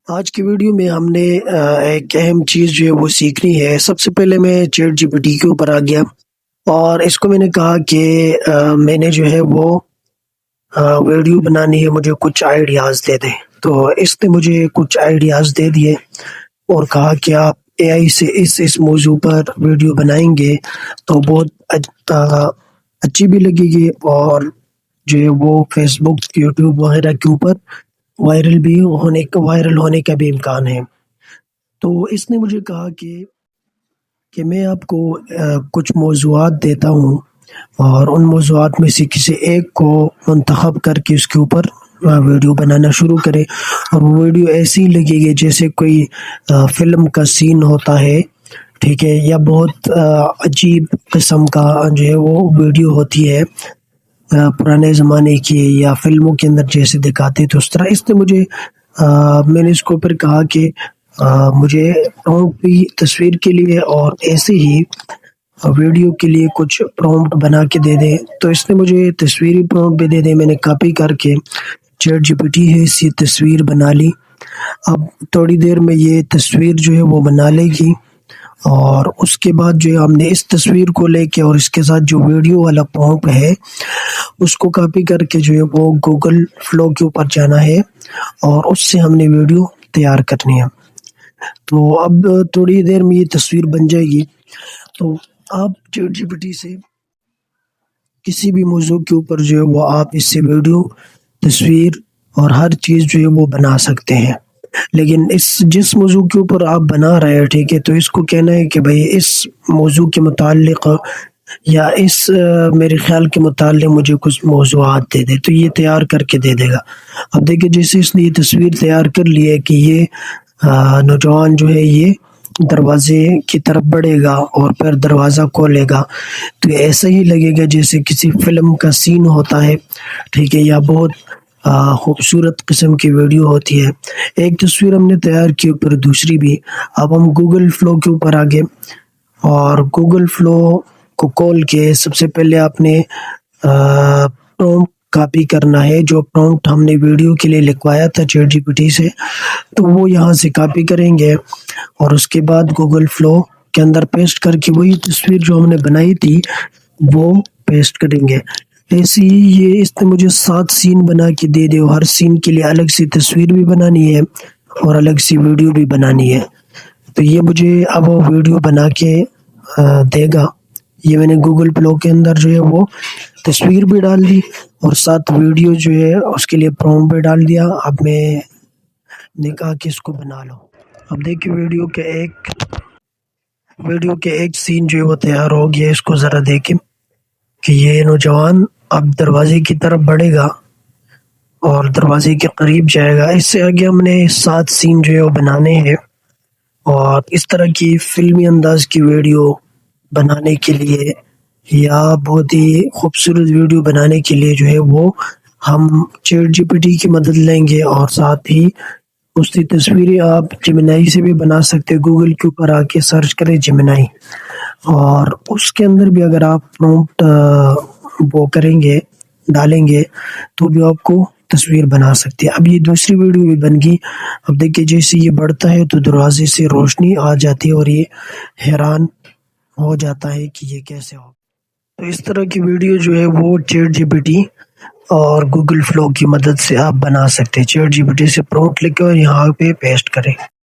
آج کی ویڈیو میں ہم نے ایک اہم چیز جو ہے وہ سیکھنی ہے۔ سب سے پہلے میں چیٹ جی پی ٹی کے اوپر آ گیا اور اس کو میں نے کہا کہ میں نے جو ہے وہ ویڈیو بنانی ہے، مجھے کچھ آئیڈیاز دے دیں۔ تو اس نے مجھے کچھ آئیڈیاز دے دیے اور کہا کہ آپ اے آئی سے اس موضوع پر ویڈیو بنائیں گے تو بہت اچھی بھی لگے گی اور جو ہے وہ فیس بک، یوٹیوب وغیرہ کے اوپر وائرل ہونے کا بھی امکان ہے۔ تو اس نے مجھے کہا کہ میں آپ کو کچھ موضوعات دیتا ہوں اور ان موضوعات میں سے کسی ایک کو منتخب کر کے اس کے اوپر ویڈیو بنانا شروع کرے، اور وہ ویڈیو ایسی لگے گی جیسے کوئی فلم کا سین ہوتا ہے، ٹھیک ہے، یا بہت عجیب قسم کا جو ہے وہ ویڈیو ہوتی ہے پرانے زمانے کی یا فلموں کے اندر جیسے دکھاتے تو اس طرح۔ اس نے مجھے میں نے اس کو پھر کہا کہ مجھے پرومپٹ بھی تصویر کے لیے اور ایسے ہی ویڈیو کے لیے کچھ پرومپٹ بنا کے دے دیں۔ تو اس نے مجھے تصویری پرومپٹ بھی دے دیں، میں نے کاپی کر کے چیٹ جی پی ٹی ہے اسی تصویر بنا لی۔ اب تھوڑی دیر میں یہ تصویر جو ہے وہ بنا لے گی، اور اس کے بعد جو ہے ہم نے اس تصویر کو لے کے اور اس کے ساتھ جو ویڈیو والا پرومپٹ ہے اس کو کاپی کر کے جو ہے وہ گوگل فلو کے اوپر جانا ہے اور اس سے ہم نے ویڈیو تیار کرنی ہے۔ تو اب تھوڑی دیر میں یہ تصویر بن جائے گی، تو آپ چیٹ جی پی ٹی سے کسی بھی موضوع کے اوپر جو ہے وہ آپ اس سے ویڈیو، تصویر اور ہر چیز جو ہے وہ بنا سکتے ہیں۔ لیکن جس موضوع کے اوپر آپ بنا رہے ہیں، ٹھیک ہے، تو اس کو کہنا ہے کہ بھائی اس موضوع کے متعلق یا اس میرے خیال کے متعلق مجھے کچھ موضوعات دے دے، تو یہ تیار کر کے دے دے گا۔ اب دیکھیں جیسے اس نے یہ تصویر تیار کر لی ہے کہ یہ نوجوان جو ہے یہ دروازے کی طرف بڑھے گا اور پھر دروازہ کھولے گا، تو ایسا ہی لگے گا جیسے کسی فلم کا سین ہوتا ہے، ٹھیک ہے، یا بہت خوبصورت قسم کی ویڈیو ہوتی ہے۔ ایک تصویر ہم نے تیار کی، اوپر دوسری بھی۔ اب ہم گوگل فلو کے اوپر آگے، اور گوگل فلو کو کھول کے سب سے پہلے آپ نے پرومپٹ کاپی کرنا ہے، جو پرومپٹ ہم نے ویڈیو کے لیے لکھوایا تھا چیٹ جی پی ٹی سے، تو وہ یہاں سے کاپی کریں گے اور اس کے بعد گوگل فلو کے اندر پیسٹ کر کے وہی تصویر جو ہم نے بنائی تھی وہ پیسٹ کریں گے۔ ایسے ہی یہ اس نے مجھے 7 سین بنا کے دے دے، اور ہر سین کے لیے الگ سی تصویر بھی بنانی ہے اور الگ سی ویڈیو بھی بنانی ہے۔ تو یہ مجھے اب ویڈیو بنا کے دے گا۔ یہ میں نے گوگل فلو کے اندر جو ہے وہ تصویر بھی ڈال دی اور ساتھ ویڈیو جو ہے اس کے لیے پرومپٹ بھی ڈال دیا۔ اب میں نے کہا کہ اس کو بنا لو۔ اب دیکھیں ویڈیو کے ایک سین جو ہے وہ تیار ہو گیا۔ اس کو ذرا دیکھیں کہ یہ نوجوان اب دروازے کی طرف بڑھے گا اور دروازے کے قریب جائے گا۔ اس سے آگے ہم نے 7 سین جو ہے وہ بنانے ہیں، اور اس طرح کی فلمی انداز کی ویڈیو بنانے کے لیے یا بہت ہی خوبصورت ویڈیو بنانے کے لیے جو ہے وہ ہم چیٹ جی پی ٹی کی مدد لیں گے، اور ساتھ ہی اس کی تصویریں آپ جیمنائی سے بھی بنا سکتے۔ گوگل کے اوپر آ کے سرچ کریں جیمنائی، اور اس کے اندر بھی اگر آپ پرومپٹ وہ کریں گے، ڈالیں گے، تو بھی آپ کو تصویر بنا سکتے ہیں۔ اب یہ دوسری ویڈیو بھی بن گئی۔ اب دیکھیں جیسے یہ بڑھتا ہے تو دروازے سے روشنی آ جاتی ہے اور یہ حیران ہو جاتا ہے کہ یہ کیسے ہو۔ تو اس طرح کی ویڈیو جو ہے وہ چیٹ جی پی ٹی اور گوگل فلو کی مدد سے آپ بنا سکتے ہیں۔ چیٹ جی پی ٹی سے پرومپٹ لکھیں اور یہاں پہ پیسٹ کریں۔